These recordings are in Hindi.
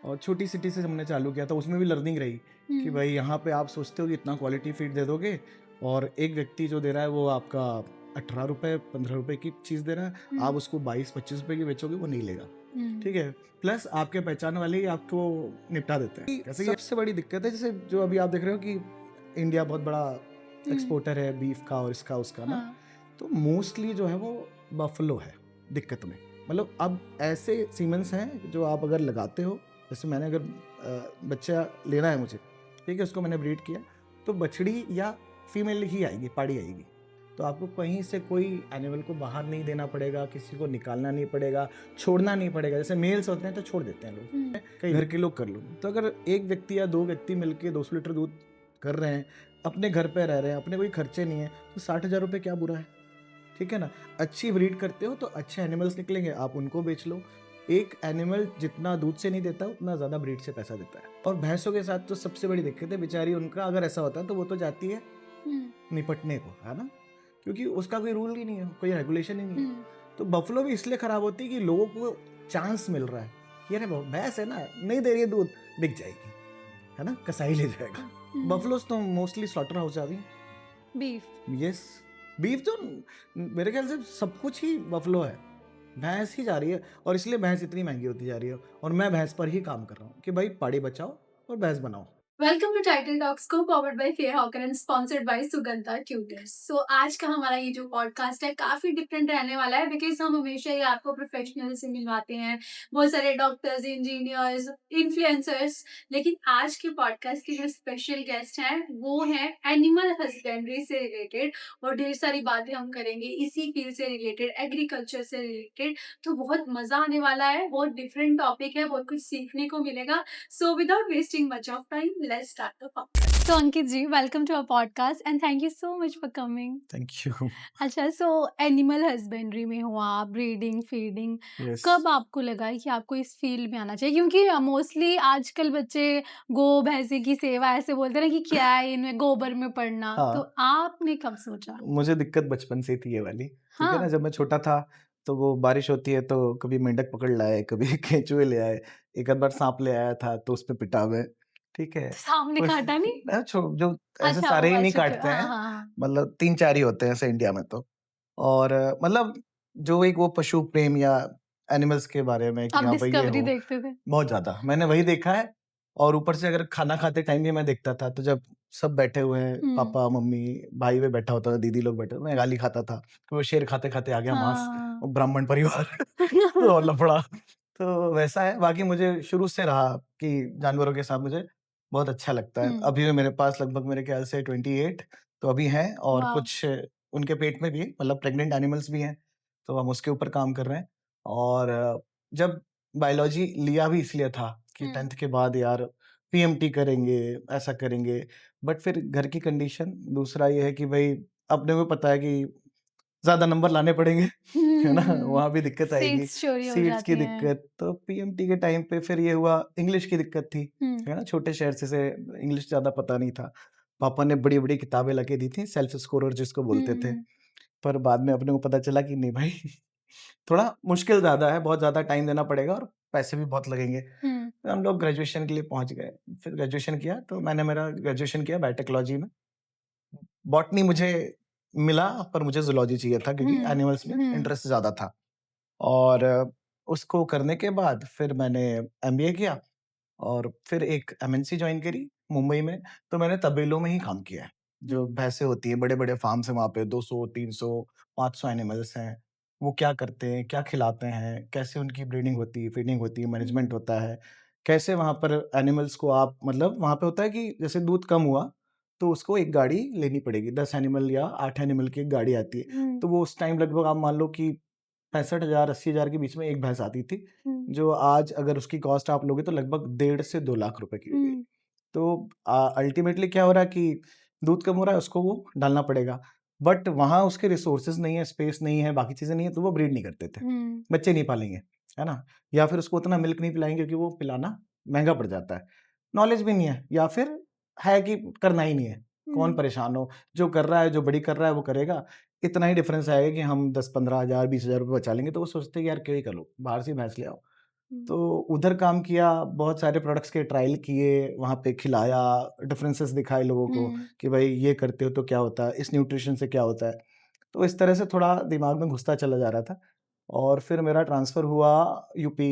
और छोटी सिटी से हमने चालू किया था, उसमें भी लर्निंग रही कि भाई यहाँ पे आप सोचते हो कि इतना क्वालिटी फीड दे दोगे और एक व्यक्ति जो दे रहा है वो आपका 18 रुपये 15 रुपये की चीज़ दे रहा है, आप उसको 22-25 रुपये की बेचोगे, वो नहीं लेगा। ठीक है, प्लस आपके पहचान वाले ही आपको निपटा देते हैं। जैसे सबसे बड़ी दिक्कत है, जैसे जो अभी आप देख रहे हो कि इंडिया बहुत बड़ा एक्सपोर्टर है बीफ का और इसका उसका ना, तो मोस्टली जो है वो बफलो है दिक्कत में। मतलब अब ऐसे सीमेंस हैं जो आप अगर लगाते हो, जैसे मैंने अगर बच्चा लेना है मुझे, ठीक है, उसको मैंने ब्रीड किया तो बछड़ी या फीमेल ही आएगी, पाड़ी आएगी, तो आपको कहीं से कोई एनिमल को बाहर नहीं देना पड़ेगा, किसी को निकालना नहीं पड़ेगा, छोड़ना नहीं पड़ेगा। जैसे मेल्स होते हैं तो छोड़ देते हैं लोग, कई घर के लोग कर लो, तो अगर एक व्यक्ति या दो व्यक्ति मिलके 200 लीटर दूध कर रहे हैं, अपने घर पे रह रहे हैं, अपने कोई खर्चे नहीं है, तो 60,000 रुपये क्या बुरा है, ठीक है ना। अच्छी ब्रीड करते हो तो अच्छे एनिमल्स निकलेंगे, आप उनको बेच लो। एक एनिमल जितना दूध से नहीं देता उतना ज़्यादा ब्रीड से पैसा देता है। और भैंसों के साथ तो सबसे बड़ी दिक्कत है बेचारी, उनका अगर ऐसा होता है तो वो तो जाती है निपटने को, है ना, क्योंकि उसका कोई रूल ही नहीं है, कोई रेगुलेशन ही नहीं है। तो बफलो भी इसलिए खराब होती है कि लोगों को चांस मिल रहा है कि अरे भैंस है ना, नहीं दे रही है दूध, बिक जाएगी, है ना, कसाई ले जाएगा। बफलोस तो मोस्टली स्लॉटर हाउस जा रही है। बीफ, यस, बीफ तो मेरे ख्याल से सब कुछ ही बफलो है, भैंस ही जा रही है, और इसलिए भैंस इतनी महंगी होती जा रही है। और मैं भैंस पर ही काम कर रहा हूँ कि भाई पाड़ी बचाओ और भैंस बनाओ। वेलकम टू टाइटल टॉक्स को powered by fair hawker and sponsored by Sugandha tutors. So आज का हमारा ये जो पॉडकास्ट है काफी डिफरेंट रहने वाला है, बिकॉज हम हमेशा ही आपको प्रोफेशनल से मिलवाते हैं, बहुत सारे डॉक्टर्स, इंजीनियर्स, इन्फ्लुएंसर्स, लेकिन आज के पॉडकास्ट के जो स्पेशल गेस्ट हैं वो हैं एनिमल हस्बेंड्री से रिलेटेड, और ढेर सारी बातें हम करेंगे इसी फील्ड से रिलेटेड, एग्रीकल्चर से रिलेटेड। तो बहुत मजा आने वाला है, बहुत डिफरेंट टॉपिक है, बहुत कुछ सीखने को मिलेगा। So without wasting much of time, let's start the podcast. So Ankit ji, welcome to our podcast and thank you so much for coming. Thank you. अच्छा, so एनिमल हस्बेंड्री में हो आप, ब्रीडिंग, फीडिंग, yes. कब आपको लगा कि आपको इस फील्ड में आना चाहिए? क्योंकि मोस्टली आजकल बच्चे गो भैंसे की सेवा ऐसे बोलते हैं कि क्या है इनमें गोबर में पड़ना, हाँ. तो आपने कब सोचा? मुझे दिक्कत बचपन से थी ये वाली, ठीक है ना। जब मैं छोटा था तो वो बारिश होती है तो कभी मेंढक पकड़ लाए, कभी केंचुए ले आए, एक आध बार सांप ले आया था तो उस पे पिटा मैं, ठीक है। सांप ने काटा नहीं? जो ऐसे अच्छा, सारे ही नहीं काटते हैं, मतलब 3-4 ही होते हैं ऐसे इंडिया में तो। और मतलब जो एक वो पशु प्रेम या एनिमल्स के बारे में कि हाँ भाई ये हो, देखते थे बहुत ज्यादा मैंने वही देखा है। और ऊपर से अगर खाना खाते टाइम भी मैं देखता था, तो जब सब बैठे हुए हैं, पापा मम्मी भाई भी बैठा होता था, दीदी लोग बैठे, मैं गाली खाता था कि वो शेर खाते खाते आ गया मांस, वो ब्राह्मण परिवार तो लफड़ा। तो वैसा है। बाकी मुझे शुरू से रहा कि जानवरों के साथ मुझे बहुत अच्छा लगता है। अभी भी मेरे पास लगभग मेरे ख्याल से 28 तो अभी हैं, और कुछ उनके पेट में भी मतलब प्रेग्नेंट एनिमल्स भी हैं, तो हम उसके ऊपर काम कर रहे हैं। और जब बायोलॉजी लिया भी इसलिए था कि 10th के बाद यार पीएमटी करेंगे, ऐसा करेंगे, बट फिर घर की कंडीशन, दूसरा ये है कि भाई अपने को पता है कि ज़्यादा नंबर लाने पड़ेंगे, है ना, वहाँ भी दिक्कत आएगी, सीट्स की दिक्कत। तो पीएमटी के टाइम पे फिर ये हुआ, इंग्लिश की दिक्कत थी, है ना, छोटे शहर से इंग्लिश ज़्यादा पता नहीं था। पापा ने बड़ी-बड़ी किताबें लाके दी थी, सेल्फ स्कोरर जिसको बोलते थे, पर बाद में अपने को पता चला कि नहीं भाई थोड़ा मुश्किल ज़्यादा है, बहुत ज़्यादा टाइम देना पड़ेगा और पैसे भी बहुत लगेंगे। तो हम लोग ग्रेजुएशन के लिए पहुँच गए, फिर ग्रेजुएशन किया, तो मैंने मेरा ग्रेजुएशन किया बायोटेक्नोलॉजी में। बॉटनी मुझे मिला, पर मुझे ज़ूलॉजी चाहिए था क्योंकि एनिमल्स में इंटरेस्ट ज़्यादा था। और उसको करने के बाद फिर मैंने एमबीए किया और फिर एक एमएनसी जॉइन करी मुंबई में। तो मैंने तबेलों में ही काम किया है। जो भैंसें होती हैं, बड़े-बड़े फार्म्स हैं वहाँ पे, 200, 300, 500 एनिमल्स हैं। वो क्या करते हैं, क्या खिलाते हैं, कैसे उनकी ब्रीडिंग होती है, फीडिंग होती है, मैनेजमेंट होता है, कैसे वहाँ पर एनिमल्स को आप, मतलब वहाँ पे होता है कि जैसे दूध कम हुआ, तो उसको एक गाड़ी लेनी पड़ेगी, 10 एनिमल या 8 एनिमल की एक गाड़ी आती है। तो वो उस टाइम लगभग आप मान लो कि 65,000 80,000 के बीच में एक भैंस आती थी, जो आज अगर उसकी कॉस्ट आप लोगे तो लगभग 1.5 से 2 लाख रुपए की हो गई। तो अल्टीमेटली क्या हो रहा है कि दूध कम हो रहा है, उसको वो डालना पड़ेगा, बट वहाँ उसके रिसोर्सेज नहीं है, स्पेस नहीं है, बाकी चीजें नहीं है, तो वो ब्रीड नहीं करते थे, बच्चे नहीं पालेंगे, है ना, या फिर उसको उतना मिल्क नहीं पिलाएंगे क्योंकि वो पिलाना महंगा पड़ जाता है। नॉलेज भी नहीं है, या फिर है कि करना ही नहीं है, कौन परेशान हो, जो कर रहा है, जो बड़ी कर रहा है वो करेगा। इतना ही डिफरेंस आएगा कि हम 10-15 हज़ार 20,000 रुपये बचा लेंगे, तो वो सोचते हैं कि यार क्यों ही करो, बाहर से भैंस ले आओ। तो उधर काम किया, बहुत सारे प्रोडक्ट्स के ट्रायल किए, वहाँ पे खिलाया, डिफरेंसेस दिखाए लोगों को कि भाई ये करते हो तो क्या होता है, इस न्यूट्रिशन से क्या होता है। तो इस तरह से थोड़ा दिमाग में घुसता चला जा रहा था और फिर मेरा ट्रांसफ़र हुआ यूपी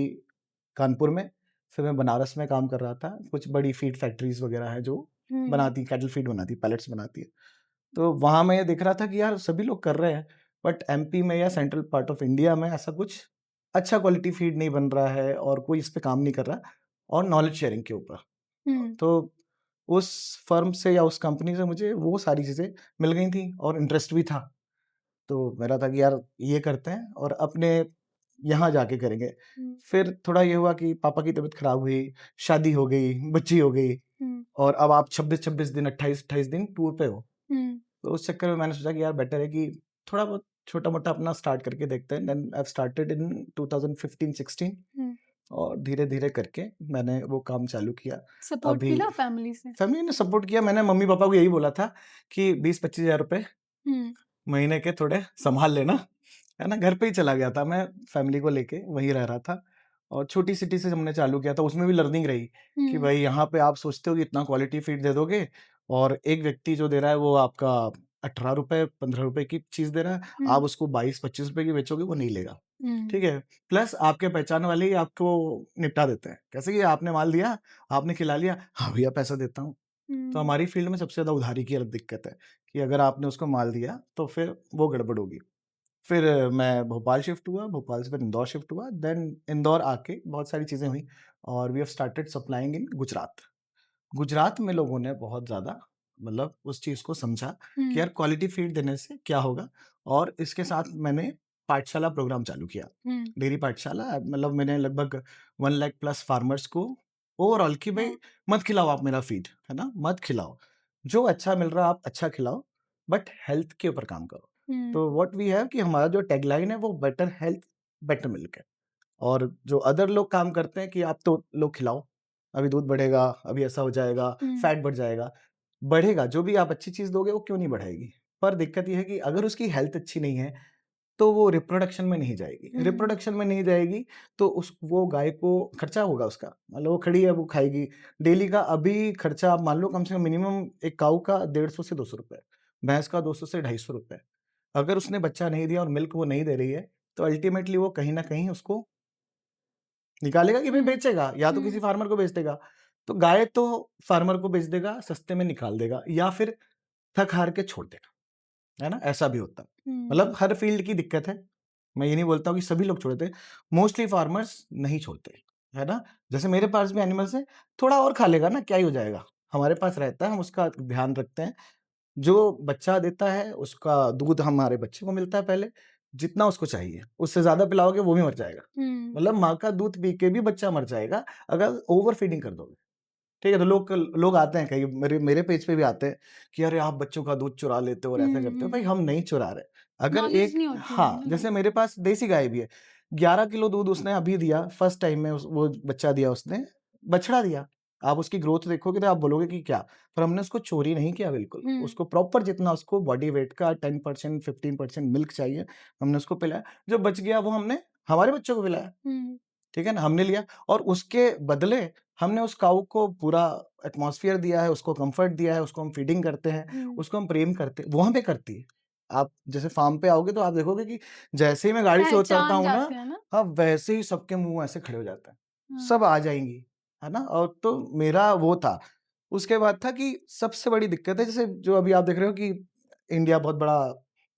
कानपुर में। फिर मैं बनारस में काम कर रहा था, कुछ बड़ी फीड फैक्ट्रीज़ वगैरह हैं जो बनाती कैटल फीड बनाती, पैलेट्स बनाती है। तो वहाँ मैं ये देख रहा था कि यार सभी लोग कर रहे हैं, बट एमपी में या सेंट्रल पार्ट ऑफ इंडिया में ऐसा कुछ अच्छा क्वालिटी फीड नहीं बन रहा है और कोई इस पे काम नहीं कर रहा और नॉलेज शेयरिंग के ऊपर। तो उस फर्म से या उस कंपनी से मुझे वो सारी चीज़ें मिल गई थी और इंटरेस्ट भी था। तो मेरा था कि यार ये करते हैं और अपने यहाँ जाके करेंगे। फिर थोड़ा ये हुआ कि पापा की तबीयत खराब हुई, शादी हो गई, बच्ची हो गई और अब आप 26-26 दिन, 28-28 दिन टूर पे हो। तो उस चक्कर में मैंने सोचा कि यार बेटर है कि थोड़ा बहुत छोटा-मोटा अपना स्टार्ट करके देखते हैं। Then I have started in 2015-16 और धीरे-धीरे करके मैंने वो काम चालू किया। सपोर्ट अभी मिला फैमिली से? फैमिली ने सपोर्ट किया, मैंने मम्मी-पापा को यही बोला था कि 20-25 हज़ार रुपए हुँ, महीने के थोड़े सँभाल लेना, है ना? घर पे ही चला गया था मैं फैमिली को लेके, वहीं रह रहा था और छोटी सिटी से हमने चालू किया था, उसमें भी लर्निंग रही कि हुँ, भाई यहाँ पे आप सोचते हो कि इतना क्वालिटी फीड दे दोगे और एक व्यक्ति जो दे रहा है वो आपका ₹18 ₹15 की चीज़ दे रहा है, आप हुँ, उसको 22-25 रुपए की बेचोगे, वो नहीं लेगा, हुँ, ठीक है? प्लस आपके पहचान वाले ही आपको निपटा देते हैं, कैसे कि आपने माल दिया, आपने खिला लिया, हाँ भैया पैसा देता हूँ। तो हुँ, हमारी फील्ड में सबसे ज़्यादा उधारी की दिक्कत है कि अगर आपने उसको माल दिया, तो फिर वो गड़बड़ होगी। फिर मैं भोपाल शिफ्ट हुआ, भोपाल से फिर इंदौर शिफ्ट हुआ, देन इंदौर आके बहुत सारी चीज़ें हुई और वी हैव स्टार्टेड सप्लाइंग इन गुजरात। गुजरात में लोगों ने बहुत ज़्यादा मतलब उस चीज़ को समझा कि हुँ, यार क्वालिटी फीड देने से क्या होगा और इसके साथ मैंने पाठशाला प्रोग्राम चालू किया। हुँ, डेयरी पाठशाला मतलब मैंने लगभग 1 लाख प्लस फार्मर्स को ओवरऑल कि वाह! भई मत खिलाओ आप मेरा फीड, है ना? मत खिलाओ। जो अच्छा मिल रहा है आप अच्छा खिलाओ, बट हेल्थ के ऊपर काम करो। हुँ, तो व्हाट वी हैव कि हमारा जो टैगलाइन है वो बेटर हेल्थ, बेटर मिल्क है। और जो अदर लोग काम करते हैं कि आप तो लोग खिलाओ, अभी दूध बढ़ेगा, अभी ऐसा हो जाएगा, हुँ, फैट बढ़ जाएगा। बढ़ेगा, जो भी आप अच्छी चीज़ दोगे वो क्यों नहीं बढ़ेगी? पर दिक्कत ये है कि अगर उसकी हेल्थ अच्छी नहीं है, तो वो रिप्रोडक्शन में नहीं जाएगी। हुँ, रिप्रोडक्शन में नहीं जाएगी तो उस वो गाय को खर्चा होगा उसका, मान लो वो खड़ी है, वो खाएगी। डेली का अभी खर्चा आप मान लो कम से कम मिनिमम एक काऊ का 150 से ₹200, भैंस का 200 से ₹250। अगर उसने बच्चा नहीं दिया और मिल्क वो नहीं दे रही है, तो अल्टीमेटली वो कहीं न कहीं उसको निकालेगा कि भाई हुँ, बेचेगा या तो किसी हुँ, फार्मर को बेच देगा। तो गाय तो फार्मर को बेच देगा, सस्ते में निकाल देगा या फिर थक-हार के छोड़ देगा, है ना? ऐसा भी होता है। हुँ, मतलब हर फील्ड की दिक्कत है। मैं ये नहीं बोलता हूँ कि सभी लोग छोड़ देते हैं, मोस्टली फार्मर्स नहीं छोड़ते, है ना? जैसे मेरे पास भी एनिमल्स हैं, थोड़ा और खा लेगा ना, क्या ही हो जाएगा? हमारे पास रहता है, हम उसका ध्यान रखते हैं। जो बच्चा देता है, उसका दूध हमारे बच्चे को मिलता है पहले, जितना उसको चाहिए। उससे ज़्यादा पिलाओगे वो भी मर जाएगा। हुँ, मतलब माँ का दूध पी के भी बच्चा मर जाएगा, अगर ओवर फीडिंग कर दोगे। ठीक है? तो लोग आते हैं कई मेरे मेरे पेज पे भी आते हैं कि अरे आप बच्चों का दूध चुरा लेते हो और ऐसा हुँ, करते हो। भाई हुँ, हम नहीं चुरा रहे। अगर नॉलेज एक नहीं होती उन्हें हाँ, ना जैसे लोगों मेरे पास देसी गाय भी है। 11 किलो दूध उसने अभी दिया, फर्स्ट टाइम में उस वो बच्चा दिया उसने, बछड़ा दिया। आप उसकी ग्रोथ देखोगे तो आप बोलोगे कि क्या? पर हमने उसको चोरी नहीं किया बिल्कुल। हुँ, उसको प्रॉपर जितना उसको बॉडी वेट का 10% 15% मिल्क चाहिए, हमने उसको पिलाया। जो बच गया वो हमने हमारे बच्चों को पिलाया। हुँ, ठीक है ना? हमने लिया और उसके बदले हमने उस काऊ को पूरा एटमॉस्फियर दिया है, उसको कम्फर्ट दिया है, उसको हम फीडिंग करते हैं, हुँ, उसको हम प्रेम करते हैं, वो हमें करती है। आप जैसे फार्म पे आओगे तो आप देखोगे कि जैसे ही मैं गाड़ी से उतरता पहचान हूँ ना, जाते हैं ना? हाँ, वैसे ही सबके मुँह ऐसे खड़े हो जाते हैं। हाँ, सब आ जाएँगी, है ना? और तो मेरा वो था। उसके बाद था कि सबसे बड़ी दिक्कत है जैसे जो अभी आप देख रहे हो कि इंडिया बहुत बड़ा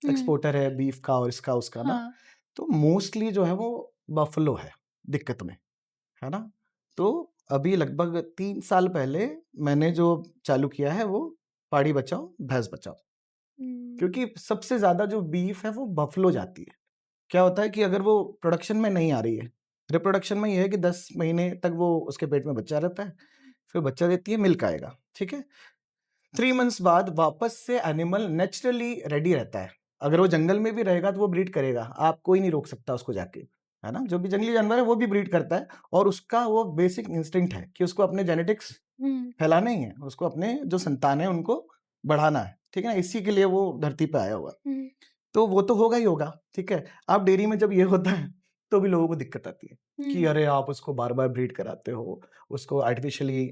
हुँ, एक्सपोर्टर है बीफ का और इसका उसका ना, हाँ, तो मोस्टली जो है वो बफ़लो है दिक्कत में। है ना? तो अभी लगभग 3 साल पहले मैंने जो चालू किया है वो पाड़ी बचाओ, भैंस बचाओ। हुँ, क्योंकि सबसे ज़्यादा जो बीफ है वो बफ़लो जाती है। क्या होता है कि अगर वो प्रोडक्शन में नहीं आ रही है, रिप्रोडक्शन में ये है कि 10 महीने तक वो उसके पेट में बच्चा रहता है, फिर बच्चा देती है, मिल्क आएगा, ठीक है? 3 मंथ्स बाद वापस से एनिमल नेचुरली रेडी रहता है। अगर वो जंगल में भी रहेगा तो वो ब्रीड करेगा, आप कोई नहीं रोक सकता उसको जाके, है ना? जो भी जंगली जानवर है वो भी ब्रीड करता है और उसका वो बेसिक इंस्टिंक्ट है कि उसको अपने जेनेटिक्स हुँ, फैलाने ही है, उसको अपने जो संतान है उनको बढ़ाना है, ठीक है ना? इसी के लिए वो धरती पे आया हुआ है। हुँ, तो वो तो होगा ही होगा, ठीक है? अब डेयरी में जब ये होता है, तो भी लोगों को दिक्कत आती है कि हुँ, अरे आप उसको बार-बार ब्रीड कराते हो, उसको आर्टिफ़िशियली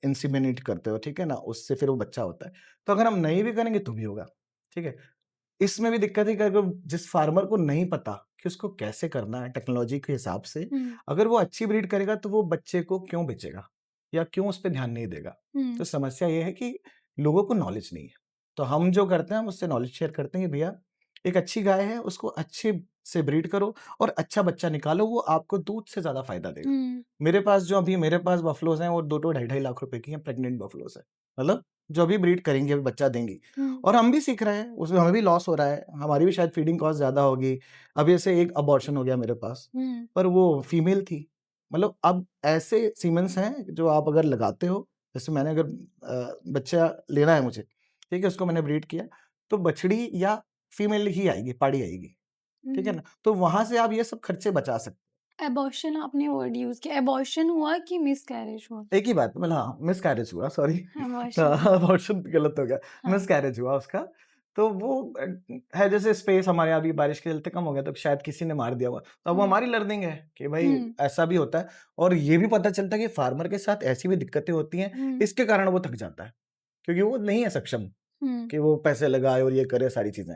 इंसेमिनेट करते हो, ठीक है ना? उससे फिर वो बच्चा होता है। तो अगर हम नहीं भी करेंगे तो भी होगा, ठीक है? इसमें भी दिक्कत है कि अगर जिस फार्मर को नहीं पता कि उसको कैसे करना है टेक्नोलॉजी के हिसाब से, हुँ, अगर वो अच्छी ब्रीड करेगा तो वो बच्चे को क्यों बेचेगा? या क्यों उस पे ध्यान नहीं देगा? हुँ, तो समस्या ये है कि लोगों को नॉलेज नहीं है। तो हम जो करते हैं हम उससे नॉलेज शेयर करते हैं कि भैया एक अच्छी गाय है उसको अच्छे से ब्रीड करो और अच्छा बच्चा निकालो वो आपको दूध से ज़्यादा फ़ायदा देगा। हुँ, मेरे पास बफ़लोज़ हैं वो 2-2 ढाई-ढाई लाख रुपए की हैं प्रेग्नेंट बफ़लोज़ हैं। मतलब जो अभी ब्रीड करेंगी, अभी बच्चा देंगी हुँ, और हम भी सीख रहे हैं, उसमें हमें भी लॉस हो रहा है, हमारी भी शायद फीडिंग कॉस्ट ज़्यादा होगी। अभी जैसे एक अबॉर्शन हो गया मेरे पास, हुँ, पर वो फीमेल थी। मतलब अब ऐसे सीमेंस हैं जो आप अगर लगाते हो, जैसे मैंने अगर बच्चा लेना है मुझे, ठीक है? उसको मैंने ब्रीड किया, तो बछड़ी या फीमेल ही आएगी, पाड़ी आएगी, ठीक है हुँ। ना? तो वहाँ से आप ये सब खर्चे बचा सकते हैं। एबॉर्शन आपने वर्ड यूज़ किया, एबॉर्शन हुआ कि मिसकैरेज हुआ? एक ही बात मतलब हाँ, मिसकैरेज हुआ सॉरी एबॉर्शन हुआ, अबॉर्शन गलत हो गया, हाँ। मिसकैरेज हुआ उसका। तो वो है जैसे स्पेस हमारे यहाँ अभी बारिश के चलते कम हो गया तो शायद किसी ने मार दिया होगा। तो अब वो हुँ, हमारी लर्निंग है कि भाई हुँ, ऐसा भी होता है और ये भी पता चलता है कि फार्मर के साथ ऐसी भी दिक्कतें होती हैं, हुँ, इसके कारण वो थक जाता है। क्योंकि वो नहीं है सक्षम हुँ, कि वो पैसे लगाए और ये करे सारी चीज़ें।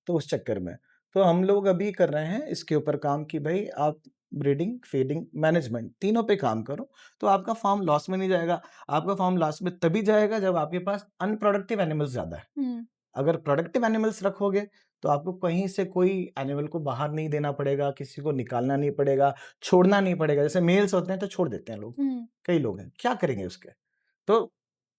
तो उस चक्कर में, तो हम लोग अभी कर रहे हैं इसके ऊपर काम कि भई आप ब्रीडिंग, फीडिंग, मैनेजमेंट तीनों पे काम करो, तो आपका फार्म लॉस में नहीं जाएगा। आपका फार्म लॉस में तभी जाएगा जब आपके पास अनप्रोडक्टिव एनिमल्स ज़्यादा है। हुँ, अगर प्रोडक्टिव एनिमल्स रखोगे, तो आपको कहीं से कोई एनिमल को बाहर नहीं देना पड़ेगा, किसी को निकालना नहीं पड़ेगा, छोड़ना नहीं पड़ेगा। जैसे मेल्स होते हैं तो छोड़ देते हैं लोग, हुँ, कई लोग हैं, क्या करेंगे उसके? तो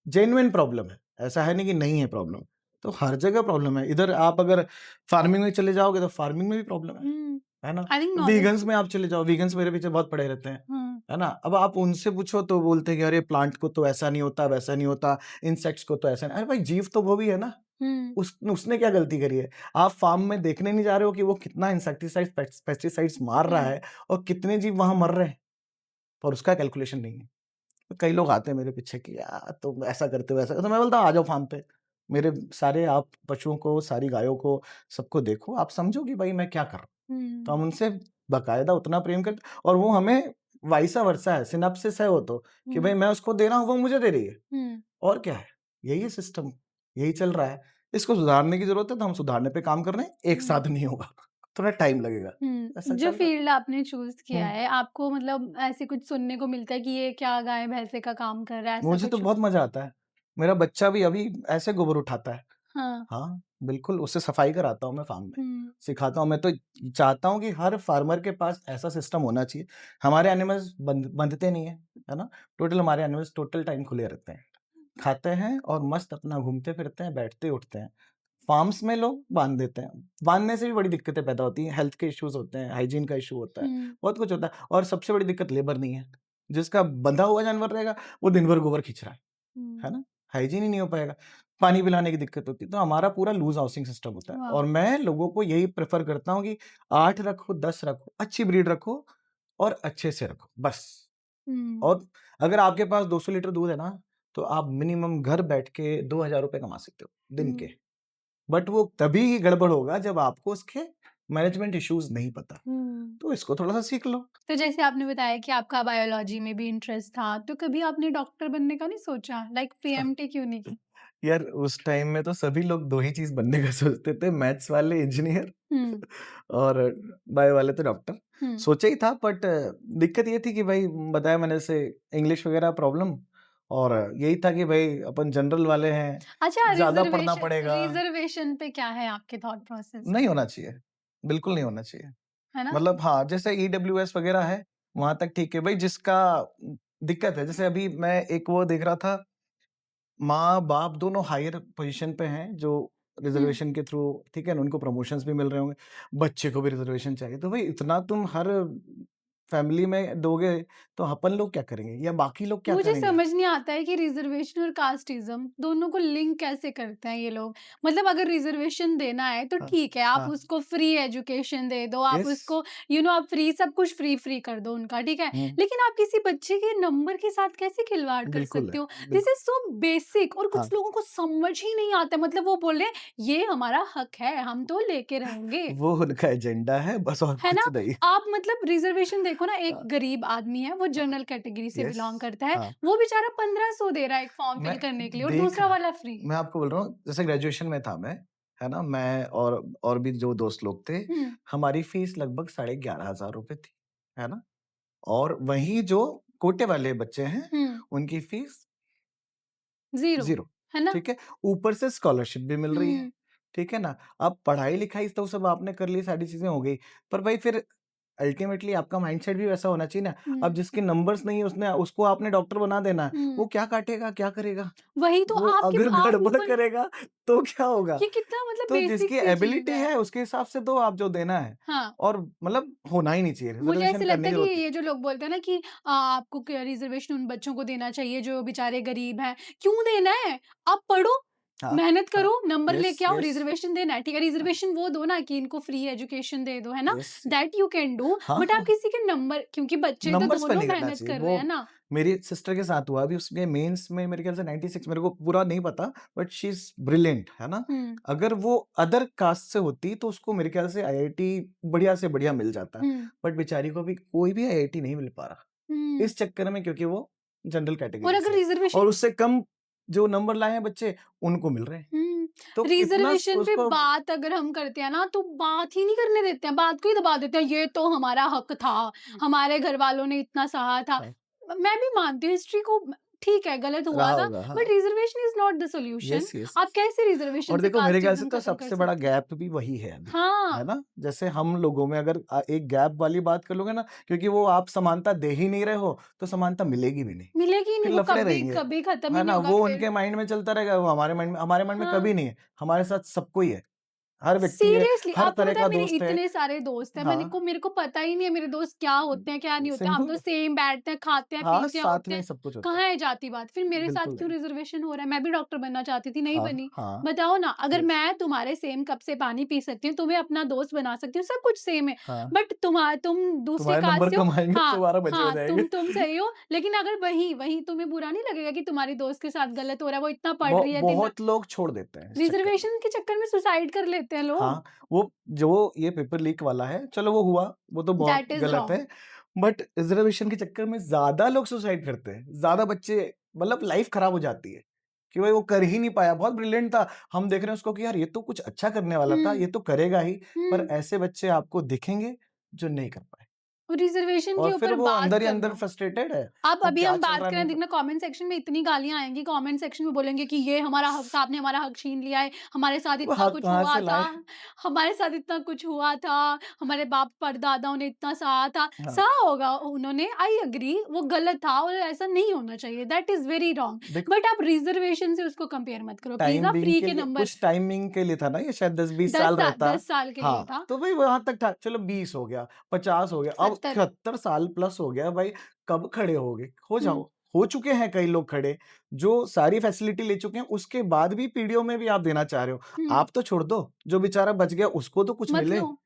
जेन्युइन प्रॉब्लम है, ऐसा है नहीं कि नहीं है प्रॉब्लम। तो हर जगह प्रॉब्लम है, इधर आप अगर फार्मिंग में चले जाओगे तो फार्मिंग में भी प्रॉब्लम हुँ। है ना? आई थिंक नॉलेज वीगन्स में आप चले जाओ, वीगन्स मेरे पीछे बहुत पड़े रहते हाँ, है ना? अब आप उनसे पूछो तो बोलते हैं कि अरे प्लांट को तो ऐसा नहीं होता, वैसा नहीं होता, इंसेक्ट्स को तो ऐसा नहीं अरे भाई जीव तो वो भी है ना, हुँ, उसने क्या गलती करी है? आप फार्म में देखने नहीं जा रहे हो कि वो कितना इंसेक्टिसाइड्स, पेस्टिसाइड्स मार रहा हुँ, है और कितने जीव वहाँ मर रहे हैं, पर उसका कैलकुलेशन नहीं है। तो कई लोग आते हैं मेरे पीछे कि यार तुम ऐसा करते हो, तो मैं बोलता हूँ आ जाओ फार्म पे। मेरे सारे आप पशुओं को, सारी गायों को, सबको देखो, आप समझो कि भाई मैं क्या कर रहा हूँ। तो हुँ, हम उनसे बाकायदा उतना प्रेम करते और वो हमें वाइसा वर्सा है, सिनॉप्सिस है वो तो, कि भाई हुँ, मैं उसको दे रहा हूँ, वो मुझे दे रही है। हुँ, और क्या है? यही है सिस्टम, यही चल रहा है। इसको सुधारने की ज़रूरत है, तो हम सुधारने पे काम कर रहे हैं, एक हुँ, साथ नहीं होगा, थोड़ा टाइम लगेगा। ऐसा जो चल रहा फ़ील्ड आपने चूज़ है। किया हुँ। है, आपको मतलब ऐसे कुछ सुनने को मिलता है कि ये क्या गाय-भैंसे का काम कर रहा है, ऐसा मुझे तो कुछ? बहुत मज़ा आता है। मेरा बच्चा भी अभी ऐसे गोबर उठाता है। हाँ, हाँ, बिल्कुल, उससे सफाई कराता हूँ मैं फार्म में, हुँ, सिखाता हूँ। मैं तो चाहता हूँ कि हर फार्मर के पास ऐसा सिस्टम होना चाहिए। हमारे एनिमल्स बंधते नहीं हैं, है ना? टोटल हमारे एनिमल्स टोटल टाइम खुले रहते हैं। खाते हैं और मस्त अपना घूमते-फिरते हैं, बैठते-उठते हैं। फार्म्स में लोग बाँध देते हैं। बाँधने से भी बड़ी दिक्कतें पैदा होती हैं, हेल्थ के इश्यूज़ होते हैं, हाइजीन का इश्यू होता है, हुँ, बहुत कुछ होता है और सबसे बड़ी दिक्कत लेबर नहीं है। जिसका बँधा हुआ जानवर रहेगा, वो दिन भर गोबर खींच रहा है हुँ, ना? हाइजीन ही नहीं हो पाएगा। पानी पिलाने की दिक्कत होती है, तो हमारा पूरा लूज़ हाउसिंग सिस्टम होता है वाह! और मैं लोगों को यही प्रेफ़र करता हूँ कि 8 रखो, 10 रखो, अच्छी ब्रीड रखो और अच्छे से रखो, बस। हुँ, और अगर आपके पास 200 लीटर दूध है ना, तो आप मिनिमम घर बैठ के ₹2000 कमा सकते हो, दिन के। हुँ, बट वो तभी गड़बड़ होगा जब आपको उसके मैनेजमेंट इश्यूज़ नहीं पता। हुँ। तो इसको थोड़ा-सा सीख लो। तो जैसे आपने बताया कि आपका बायोलॉजी में भी इंटरेस्ट था, तो कभी आपने डॉक्टर बनने का नहीं सोचा? लाइक पीएमटी क्यों नहीं की? यार उस टाइम में तो सभी लोग 2 ही चीज़ बनने का सोचते थे, मैथ्स वाले इंजीनियर हुँ, और बायो वाले तो डॉक्टर। हुँ, सोचा ही था बट दिक्कत ये थी कि भाई बताया मैंने जैसे इंग्लिश वगैरह प्रॉब्लम और यही था कि भाई अपन जनरल वाले हैं, अच्छा ज़्यादा पढ़ना रिज़र्वेशन पड़ेगा। रिज़र्वेशन पे क्या है आपके थॉट प्रोसेस? नहीं होना चाहिए, बिल्कुल नहीं होना चाहिए। है ना? मतलब हाँ, जैसे ईडब्ल्यूएस वगैरह है, वहाँ तक ठीक है। भाई जिसका दिक्कत है, जैसे अभी मैं एक वो देख रहा था, माँ-बाप दोनों हायर पोज़ीशन पे हैं, जो हुँ, रिज़र्वेशन के थ्रू ठीक है ना, उनको प्रमोशंस भी मिल रहे होंगे। बच्चे को भी रिज़र्वेशन चाहिए, तो भाई इतना तुम हर फैमिली में दोगे तो अपन लोग क्या करेंगे या बाकी लोग क्या मुझे करेंगे? समझ नहीं आता है कि रिजर्वेशन और कास्टिज्म दोनों को लिंक कैसे करते हैं ये लोग। मतलब अगर रिजर्वेशन देना है तो हाँ, ठीक है, आप हाँ, उसको फ्री एजुकेशन दे दो, आप यस, उसको आप फ्री सब कुछ फ्री कर दो उनका, ठीक है। हुँ, लेकिन आप किसी बच्चे के नंबर के साथ कैसे खिलवाड़ कर बिल्कुल है, सकते हो? दिस बिल्कुल, इज सो बेसिक, और हाँ, कुछ लोगों को समझ ही नहीं आता। मतलब वो बोल रहे हैं ये हमारा हक है, हम तो लेके रहेंगे, वो उनका एजेंडा है बस और है ना? कुछ नहीं। आप मतलब रिज़र्वेशन देखो ना, एक हाँ, गरीब आदमी है, वो हाँ, जनरल कैटेगरी से यस, बिलॉन्ग करता है, हाँ, वो बेचारा 1500 दे रहा है एक फॉर्म मैं फिल करने के लिए और देख दूसरा वाला फ्री। मैं आपको बोल रहा हूँ जैसे ग्रेजुएशन में था मैं, है ना? मैं और भी जो दोस्त लोग थे, हुँ, हमारी फीस लगभग साढ़े 11,000 रुपए थी, है ना? और वहीं जो कोटे वाले बच्चे हैं, हुँ, उनकी फीस 0, 0, है ना? ठीक है? ऊपर से स्कॉलरशिप भी मिल रही है, हुँ, ठीक है ना? अब पढ़ाई-लिखाई तो सब आपने कर ली, सारी चीज़ें हो गई, पर भाई फिर अल्टीमेटली आपका माइंडसेट भी वैसा होना चाहिए ना। अब हुँ, जिसके नंबर्स नहीं है उसने उसको आपने डॉक्टर बना देना है, वो हुँ। क्या काटेगा, क्या करेगा? वही तो वो आपके अगर आप गड़बड़ ऊपर, करेगा तो क्या होगा? ये कितना मतलब तो बेसिक जिसकी सी चीज़ एबिलिटी है। है उसके हिसाब से दो आप जो देना है हाँ। और मतलब होना ही नहीं चाहिए, मुझे रिज़र्वेशन ऐसे लगता करने है की कि ज़रूरत नहीं। ये जो लोग बोलते हैं ना कि आपको क्या रिजर्वेशन उन बच्चों को देना चाहिए जो बेचारे गरीब हैं। क्यों देना है? आप पढ़ो, हाँ, मेहनत हाँ। करो, नंबर यस, लेके आओ, यस। रिजर्वेशन देना है, ठीक है? हाँ, रिजर्वेशन वो दो ना कि इनको फ्री एजुकेशन दे दो, है ना? Yes. That you can do, हाँ, बट आप हाँ। किसी के नंबर, क्योंकि बच्चे तो नंबर्स पे दोनों नहीं करना मेहनत चाहिए। कर वो रहे हैं ना। मेरी सिस्टर के साथ हुआ अभी उसके मेंस में मेरे ख्याल से 96 मेरे को पूरा नहीं पता बट शी इज़ ब्रिलियंट, है ना? हुँ, अगर वो अदर कास्ट से होती तो उसको मेरे ख्याल से आईआईटी बढ़िया से बढ़िया मिल जाता। हुँ, बट बेचारी को अभी कोई भी आईआईटी नहीं मिल पा रहा। हुँ। इस चक्कर में क्योंकि वो जनरल और कैटेगरी अगर से है रिजर्वेशन, और उससे कम जो नंबर लाए हैं बच्चे उनको मिल रहे हैं। तो कितना स रिजर्वेशन पे उसको बात अगर हम करते हैं ना, तो बात ही नहीं करने देते हैं, बात को ही दबा देते हैं, ये तो हमारा हक था, हमारे घर वालों ने इतना सहा था। हाँ, मैं भी मानती हूँ हिस्ट्री को, ठीक है गलत हुआ रहा था, होगा, हाँ। But reservation is not the solution. Yes, yes. आप कैसे रिजर्वेशन और से देखो मेरे ख्याल से कास्टिज़्म तो खत्म कर सबसे बड़ा सकते हो? गैप भी वही है अभी, है हाँ, ना? जैसे हम लोगों में अगर एक गैप वाली बात कर लोगे ना क्योंकि वो आप समानता दे ही नहीं रहे हो, तो समानता मिलेगी भी नहीं। मिलेगी ही नहीं, फिर वो लफड़े कभी रहेंगे, कभी खत्म ही है नहीं ना? होगा वो फिर। उनके माइंड में चलता रहेगा, वो हमारे माइंड में हाँ। कभी नहीं है। हमारे साथ सबको ही है। हर व्यक्ति है, सीरियसली हर आपको तरह पता है का मेरे दोस्त है। इतने सारे दोस्त हैं, हाँ, मेरे को पता ही नहीं है मेरे दोस्त क्या होते हैं, क्या नहीं होते हैं। हम तो सिंपल सेम बैठते हैं, खाते हैं, हाँ, पीते हैं, साथ उठते में ही हैं। सब कुछ होता कहाँ है जाति-बात? फिर है। मेरे साथ बिल्कुल क्यों नहीं। रिज़र्वेशन हो रहा है? मैं भी डॉक्टर बनना चाहती थी, नहीं हाँ, बनी। हाँ, बताओ ना, अगर यस, मैं तुम्हारे सेम कप से पानी पी सकती हूँ, तुम्हें अपना दोस्त बना सकती हूँ, सब कुछ सेम है। हाँ। बट तुम दूसरे तुम्हारे कास्ट नंबर से हो। कम आएँगे, हाँ, तुम्हारा बचे हो हाँ, जाएँगे। तुम सही हो, लेकिन अगर वहीं वहीं तुम्हें बुरा नहीं लगेगा कि तुम्हारी दोस्त के साथ गलत हो रहा है, वो इतना पढ़ रही है दिन रात। बहुत लोग छोड़ देते हैं इस चक्कर में। रिज़र्वेशन के चक्कर में सुसाइड कर लेते हैं लोग। हाँ, वो जो ये पेपर लीक वाला है, चलो वो हुआ, वो तो बहुत दैट इज़ गलत रॉन्ग। है। बट रिज़र्वेशन के चक्कर में ज़्यादा लोग सुसाइड करते हैं। ज़्यादा बच्चे मतलब लाइफ़ खराब हो जाती है, कि भाई वो कर ही नहीं पाया, बहुत ब्रिलियंट था। हम देख रहे हैं उसको कि यार ये तो कुछ अच्छा करने वाला था, हुँ, ये तो करेगा ही, पर हुँ। ऐसे बच्चे आपको दिखेंगे जो नहीं कर पाए। रिज़र्वेशन के और फिर ऊपर वो बात अंदर ही अंदर करना। फ्रस्ट्रेटेड है, अब वो अभी क्या हम चल बात रहा है करें, नहीं देखना पता। कमेंट सेक्शन में इतनी गालियाँ आएँगी, कमेंट सेक्शन में बोलेंगे कि ये हमारा हक था, आपने हमारा हक छीन लिया है, हमारे साथ वो इतना हक कुछ कहाँ हुआ से था, लाए? हमारे साथ इतना कुछ हुआ था, हमारे बाप परदादाओं ने इतना सहा था। हाँ, सहा होगा उन्होंने, आई एग्री, वो गलत था और ऐसा नहीं होना चाहिए, दैट इज़ वेरी रॉन्ग। देखो बट आप रिज़र्वेशन से उसको कंपेयर मत करो प्लीज़। टाइम आप बिंग फ्री के के लिए नंबर कुछ टाइमिंग के लिए था ना ये शायद 10-20 10 साल सा रहता। 10 साल के लिए हाँ, था, तो भाई वहाँ तक था। चलो 20 हो गया, 50 हो गया, अब 70। 73 साल प्लस हो गया भाई, कब खड़े होगे? हो हुँ, जाओ। हो चुके हैं कई लोग खड़े, जो सारी फैसिलिटी ले चुके हैं, उसके बाद भी पीढ़ियों में भी आप देना चाह रहे हो। हुँ, आप तो छोड़ दो, जो बेचारा बच गया उसको तो कुछ मत मिले। लो।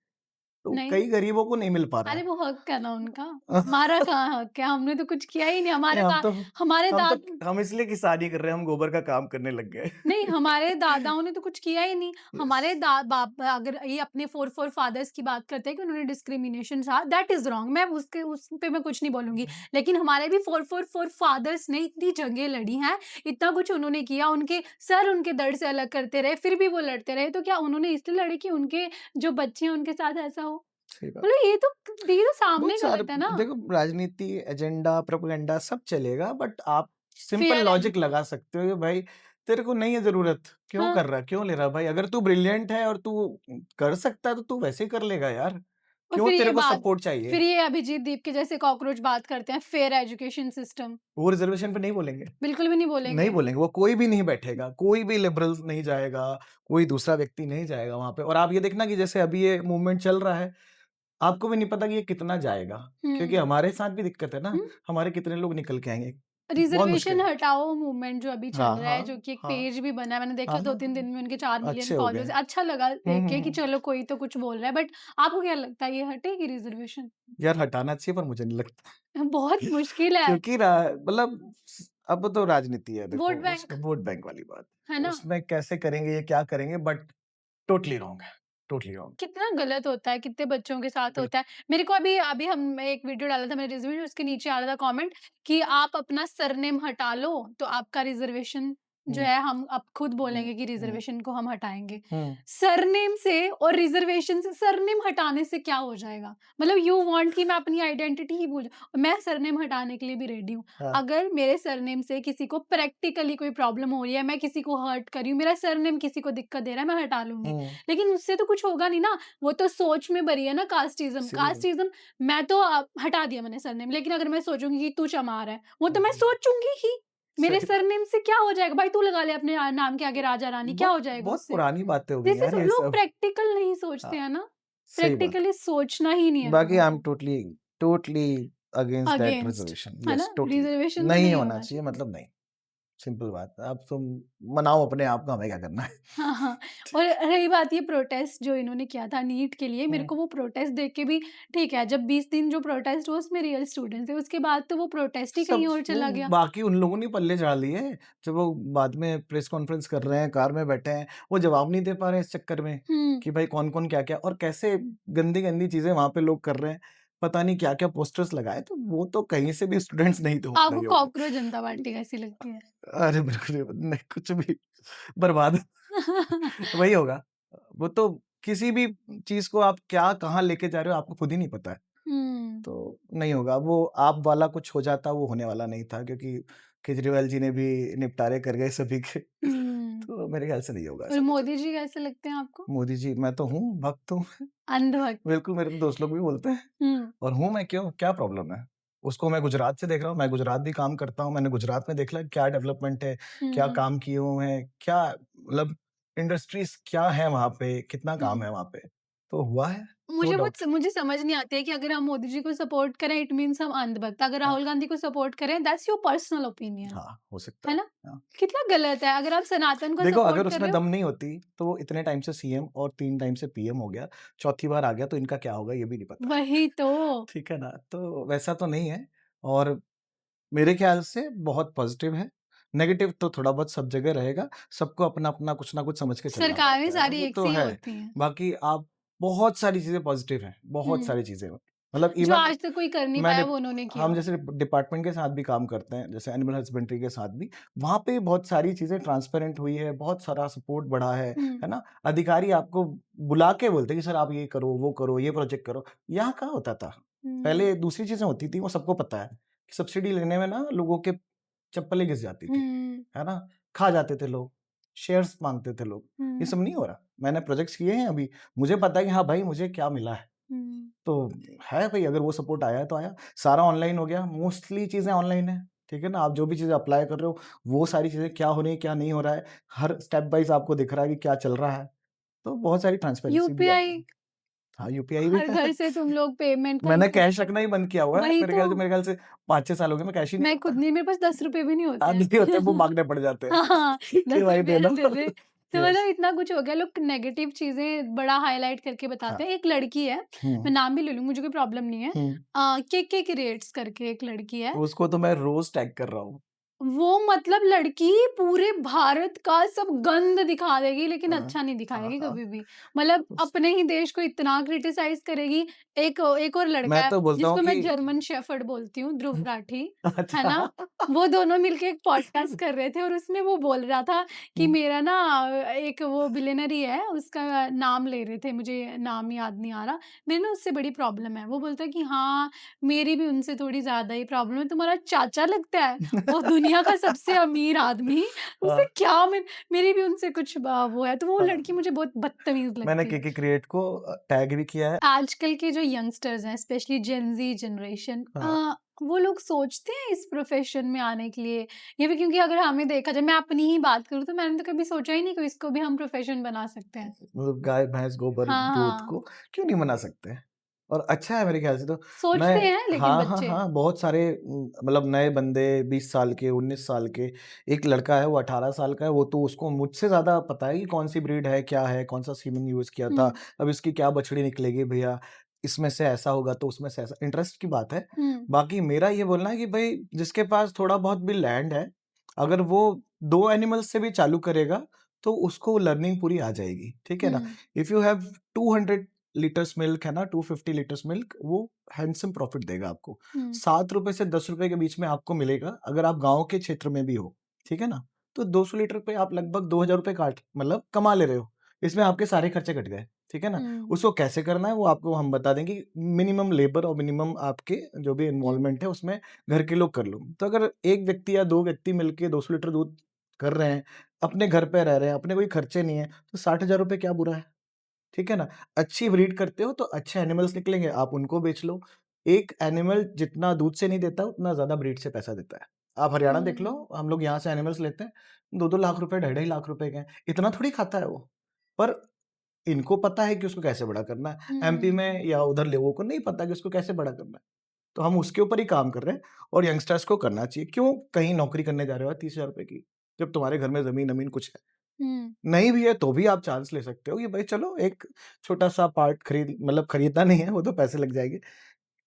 तो नहीं। कई गरीबों को नहीं मिल पा रहा अरे है। वो हक है ना उनका, हमारा कहाँ हक है? हमने तो कुछ किया ही नहीं, नहीं, हमारे हम कहाँ, तो हमारे हम तो दाद हम इसलिए किसानी कर रहे हैं, हम गोबर का काम करने लग गए। नहीं, हमारे दादाओं ने तो कुछ किया ही नहीं। यस। हमारे दा बाप अगर ये अपने फ़ोर फादर्स की बात करते हैं कि उन्होंने डिस्क्रिमिनेशन सहा, दैट इज़ रॉन्ग। मैं उसके उस पे मैं कुछ नहीं बोलूँगी। लेकिन हमारे भी फ़ोर फादर्स ने इतनी जंगें लड़ी हैं, इतना कुछ उन्होंने किया, उनके सर उनके दर्द से अलग करते रहे, फिर भी वो लड़ते रहे। तो क्या उन्होंने इसलिए लड़े कि उनके जो बच्चे हैं उनके साथ ऐसा हो? सही बात। मतलब ये तो सामने बहुत सारे गलत है ना। देखो राजनीति, एजेंडा, प्रोपेगेंडा सब चलेगा बट आप सिंपल फेयर लॉजिक एजुके लगा सकते हो कि भाई तेरे को नहीं है ज़रूरत, क्यों हाँ। कर रहा है? क्यों ले रहा है भाई? अगर तू ब्रिलियंट है और तू कर सकता है तो तू वैसे ही कर लेगा यार। और क्यों तेरे को सपोर्ट फिर चाहिए? ये अभिजीत दीप के जैसे कॉकरोच बात करते हैं फेयर एजुकेशन सिस्टम, वो रिज़र्वेशन पे नहीं बोलेंगे। बिल्कुल भी नहीं नहीं बोलेंगे। बोलेंगे, वो कोई भी नहीं बैठेगा, कोई भी लिबरल नहीं जाएगा, कोई दूसरा व्यक्ति नहीं जाएगा वहाँ पे और आप ये देखना कि जैसे अभी ये मूवमेंट चल रहा है आपको भी नहीं पता कि ये कितना जाएगा, क्योंकि हुँ, हमारे साथ भी दिक्कत है ना, हुँ। हमारे कितने लोग निकल के आएँगे, बहुत रिज़र्वेशन मुश्किल है। हटाओ मूवमेंट जो अभी चल हाँ, रहा है, हाँ, जो कि एक हाँ, पेज भी बना है, मैंने देखा हाँ, हाँ, 2-3 दिन हाँ, में उनके 4 मिलियन अच्छे हो गए। फॉलोअर्स, अच्छा लगा हुँ, देख हुँ, के कि हुँ। चलो कोई तो कुछ बोल रहा है, बट आपको क्या लगता है ये हटेगी रिज़र्वेशन? यार हटाना चाहिए पर मुझे नहीं लगता। बहुत मुश्किल है, क्योंकि रा मतलब अब तो राजनीति है वोट देखो, बैंक, उसमें वोट बैंक वाली बात। है ना? उसमें कैसे करेंगे, ये क्या करेंगे, बट टोटली रॉन्ग है, टोटली रॉन्ग। कितना गलत होता है, कितने बच्चों के साथ बिल्कुल। होता है। मेरे को अभी अभी हम एक वीडियो डाला था मेरे रिज़्यूमे में, उसके नीचे आ रहा था कमेंट कि आप अपना सरनेम हटा लो, तो आपका रिज़र्वेशन जो हुँ, है हम अब खुद हुँ, बोलेंगे कि हुँ, रिज़र्वेशन को हम हटाएँगे। हुँ। सरनेम से और रिज़र्वेशन से सरनेम हटाने से क्या हो जाएगा? मतलब यू वांट कि मैं अपनी आइडेंटिटी ही भूल जाऊँ। मैं सरनेम हटाने के लिए भी रेडी हूँ। हाँ। अगर मेरे सरनेम से किसी को प्रैक्टिकली कोई प्रॉब्लम हो रही है, मैं किसी को हर्ट कर रही हूँ, मेरा सरनेम किसी को दिक्कत दे रहा है, मैं हटा लूँगी। हुँ, लेकिन उससे तो कुछ होगा नहीं ना, वो तो सोच में भरी है ना कास्टिज़्म। इसीलिए कास्टिज़्म मैं तो हटा दिया मैंने सरनेम, लेकिन अगर मैं सोचूँगी कि तू चमार है, वो तो मैं हुँ, सोचूँगी ही। मेरे सही बात। सरनेम से क्या हो जाएगा? भाई तू लगा ले अपने नाम के आगे राजा-रानी, क्या बहुत हो जाएगा बहुत उससे? पुरानी बातें हो गई दिस यार इज़ ये लोग सब। प्रैक्टिकल नहीं सोचते हाँ, हैं ना, सही बात। प्रैक्टिकली सोचना ही नहीं है बाकी लोगों आई एम को। Totally totally against that against, reservation. है येस, ना? टोटली। रिज़र्वेशन तो नहीं नहीं होना होना चाहिए, चाहिए। मतलब नहीं। सिंपल बात है। अब तुम मनाओ अपने आप को, हमें क्या करना है। हाँ, हाँ। और रही बात ये प्रोटेस्ट जो इन्होंने किया था नीट के लिए, मेरे हुँ। को वो प्रोटेस्ट देख के भी ठीक है, जब 20 दिन जो प्रोटेस्ट हुआ उसमें रियल स्टूडेंट्स थे, उसके बाद तो वो प्रोटेस्ट ही कहीं सब और वो चला गया। बाकी उन लोगों ने पल्ले झाड़ लिए, जब वो बाद में प्रेस कॉन्फ्रेंस कर रहे हैं, कार में बैठे हैं, वो जवाब नहीं दे पा रहे हैं इस चक्कर में हुँ, कि भाई कौन-कौन क्या-क्या और कैसे गंदी-गंदी चीज़ें वहाँ पे लोग कर रहे हैं। पता नहीं क्या-क्या पोस्टर्स लगाए, तो वो तो कहीं से भी स्टूडेंट्स नहीं तो आपको नहीं होंगे। कॉकरोच जनता पार्टी कैसी लगती है? अरे बिल्कुल नहीं, कुछ भी बर्बाद वही होगा। वो तो किसी भी चीज़ को आप क्या कहाँ लेके जा रहे हो आपको खुद ही नहीं पता है। हुँ, तो नहीं होगा, वो आप वाला कुछ हो जाता वो होने वाला नहीं था, क्योंकि केजरीवाल जी ने भी निपटारे कर गए सभी के। हुँ। तो मेरे ख्याल से नहीं होगा और ऐसा कुछ। मोदी जी कैसे लगते हैं आपको? मोदी जी, मैं तो हूँ, भक्त हूँ। अंधभक्त। बिल्कुल, मेरे तो दोस्त लोग भी बोलते हैं हुँ, और हूँ मैं, क्यों, क्या प्रॉब्लम है? उसको मैं गुजरात से देख रहा हूँ, मैं गुजरात भी काम करता हूँ, मैंने गुजरात में देख लिया क्या डेवलपमेंट है, क्या हुँ, काम किए हुए हैं, क्या मतलब इंडस्ट्रीज़ क्या है वहाँ पे, कितना काम हुँ। है वहाँ पे। तो हुआ है, नो डाउट। मुझे समझ नहीं आती है कि अगर हम मोदी जी को सपोर्ट करें इट मीन्स हम अंधभक्त, अगर हाँ, राहुल गांधी को सपोर्ट करें दैट्स योर पर्सनल ओपिनियन, हाँ, हो सकता है है। ना? हाँ। कितना गलत है, अगर आप सनातन को देखो, अगर सपोर्ट कर उसमें रहे हो। दम नहीं होती, तो वो इतने टाइम से सीएम और 3 टाइम से पीएम हो गया, चौथी बार आ गया तो इनका क्या होगा ये भी नहीं पता। वही तो। ठीक है ना? तो वैसा तो नहीं है और मेरे ख़्याल से बहुत पॉज़िटिव है। नेगेटिव तो थोड़ा बहुत सब जगह रहेगा, सबको अपना-अपना कुछ ना कुछ समझ के चलना सरकारें पड़ता है, सारी वो एक तो सी ही है। होती हैं। बाकी आप बहुत सारी चीज़ें पॉज़िटिव हैं, बहुत हुँ, सारी चीज़ें। मतलब जो इवन आज तक कोई कर नहीं मैं पाया डिप वो उन्होंने हम किया। जैसे डिपार्टमेंट के साथ भी काम करते हैं, जैसे एनिमल हस्बेंड्री के साथ भी, वहाँ पे बहुत सारी चीज़ें ट्रांसपेरेंट हुई है, बहुत सारा सपोर्ट बढ़ा हुँ, है ना? अधिकारी आपको बुला के बोलते हैं कि सर आप ये करो, वो करो, ये प्रोजेक्ट करो। यहाँ कहाँ होता था? हुँ, पहले दूसरी चीज़ें होती थी, वो सबको पता है। कि सब्सिडी लेने में ना लोगों के चप्पलें घिस जाती थी, हुँ, है ना? खा जाते थे लोग, शेयर्स माँगते थे लोग। ये हुँ, सब नहीं हो रहा। मैंने प्रोजेक्ट्स किए हैं अभी, मुझे पता है कि हाँ भाई, मुझे क्या मिला है। हुँ। तो है भई, अगर वो सपोर्ट आया है तो आया। सारा ऑनलाइन हो गया, मोस्टली चीज़ें ऑनलाइन है, ठीक है ना? आप जो भी चीज़ें अप्लाई कर रहे हो, वो सारी चीज़ें क्या हो रही है, क्या नहीं हो रहा है, हर स्टेप वाइज़ आपको दिख रहा है कि क्या चल रहा है। तो बहुत सारी ट्रांसपेरेंसी भी आ गई यूपीआई है। हाँ, यूपीआई भी हर है। घर से तुम लोग पेमेंट कर मैंने कैश सकते हो। रखना ही बंद किया हुआ है। वही तो, मेरे ख्याल से 5-6 साल हो गए, मैं कैश ही नहीं मैं खुद रखता। नहीं, मेरे पास ₹10 भी नहीं होते नहीं होते, वो हैं। माँगने पड़ जाते हैं हाँ, हाँ, कि भाई ₹10 दे दो। दे दे। तो यस, मतलब इतना कुछ हो गया, लोग नेगेटिव चीज़ें बड़ा हाइलाइट करके बताते हाँ। हैं। एक लड़की है, मैं हुँ, नाम भी ले लूँगी, मुझे कोई प्रॉब्लम नहीं है। हुँ। केके क्रिएट्स करके एक लड़की है। उसको तो मैं रोज़ टैग कर रहा हूँ। वो मतलब लड़की पूरे भारत का सब गंद दिखा देगी, लेकिन हाँ, अच्छा नहीं हाँ, दिखाएगी हाँ। कभी भी। मतलब उस अपने ही देश को इतना क्रिटिसाइज़ करेगी। एक और लड़का मैं है, तो बोलता हूँ जिसको कि मैं जर्मन शेफ़र्ड बोलती हूँ, ध्रुव राठी, है अच्छा। ना? वो दोनों मिलके एक पॉडकास्ट कर रहे थे और उसमें वो बोल रहा था कि हुँ, मेरा ना एक वो बिलियनरी है, उसका नाम ले रहे थे, मुझे नाम याद नहीं आ रहा। मेरी ना उससे बड़ी प्रॉब्लम है। वो बोलता है कि हाँ, मेरी भी उनसे थोड़ी ज़्यादा ही प्रॉब्लम है। तुम्हारा चाचा लगता है? वो दुनिया का सबसे अमीर आदमी, हाँ, उससे क्या मेरी भी उनसे कुछ वो है, तो वो हाँ। लड़की मुझे बहुत बदतमीज़ मैंने लगती है। केके क्रिएट को टैग भी किया है। आजकल के जो यंगस्टर्स हैं, स्पेशली जेन ज़ी जनरेशन, हाँ, वो लोग सोचते हैं इस प्रोफ़ेशन में आने के लिए, या फिर क्योंकि अगर हमें देखा जाए, मैं अपनी ही बात करूँ तो मैंने तो कभी सोचा ही नहीं कि इसको भी हम प्रोफ़ेशन बना सकते हैं। मतलब गाय, भैंस, गोबर, हाँ, दूध हाँ। को क्यों नहीं बना सकते? और अच्छा है मेरे ख्याल से तो। मैं सोचते हैं लेकिन हाँ, हाँ, बच्चे। हाँ, बहुत सारे मतलब नए बंदे 20 साल के, 19 साल के, एक लड़का है वो 18 साल का है, वो तो उसको मुझसे ज़्यादा पता है कि कौन-सी ब्रीड है, क्या है, कौन-सा सीमेन यूज़ किया हुँ, था, अब इसकी क्या बछड़ी निकलेगी भैया, इसमें से ऐसा होगा तो उसमें से ऐसा, इंटरेस्ट की बात है। हुँ, बाकी मेरा ये बोलना है कि भई जिसके पास थोड़ा बहुत भी लैंड है, अगर वो 2 एनिमल्स से भी चालू करेगा, तो उसको लर्निंग पूरी आ जाएगी, ठीक है ना? हुँ, if you have 200 liters milk है ना, 250 लीटर्स मिल्क, वो हैंडसम प्रॉफिट देगा आपको। हुँ, ₹7 से ₹10 के बीच में आपको मिलेगा, अगर आप गाँव के क्षेत्र में भी हो, ठीक है ना? तो 200 लीटर पे आप लगभग ₹2000 काट मतलब कमा ले रहे हो। इसमें आपके सारे खर्चे कट गए, ठीक है ना? हुँ, उसको कैसे करना है वो आपको हम बता देंगे कि मिनिमम लेबर और मिनिमम आपके जो भी हुँ, इन्वॉल्वमेंट है उसमें घर के लोग कर लो। तो अगर 1 व्यक्ति या 2 व्यक्ति मिलके 200 लीटर दूध कर रहे हैं, अपने घर पे रह रहे हैं, अपने कोई खर्चे नहीं है, तो ₹60,000 क्या बुरा है? ठीक है ना? अच्छी ब्रीड करते हो तो अच्छे एनिमल्स निकलेंगे, आप उनको बेच लो। एक एनिमल जितना दूध से नहीं देता, उतना ज़्यादा ब्रीड से पैसा देता है। आप हरियाणा देख लो, हुँ, हम लोग यहाँ से एनिमल्स लेते हैं, 2-2 लाख रुपए, ढाई ढाई लाख रुपए के हैं। इतना थोड़ी खाता है वो। पर इनको पता है कि उसको कैसे बड़ा करना है। एमपी हुँ, में या उधर लोगों को नहीं पता कि उसको कैसे बड़ा करना है। तो हम उसके ऊपर ही काम कर रहे हैं और यंगस्टर्स को करना चाहिए। क्यों कहीं नौकरी करने जा रहे हो 30,000 रुपए की, जब तुम्हारे घर में ज़मीन-वमीन कुछ है? हुँ, नहीं भी है तो भी आप चांस ले सकते हो कि भाई चलो एक छोटा-सा पार्ट खरीद मतलब खरीदना नहीं है, वो तो पैसे लग जाएँगे।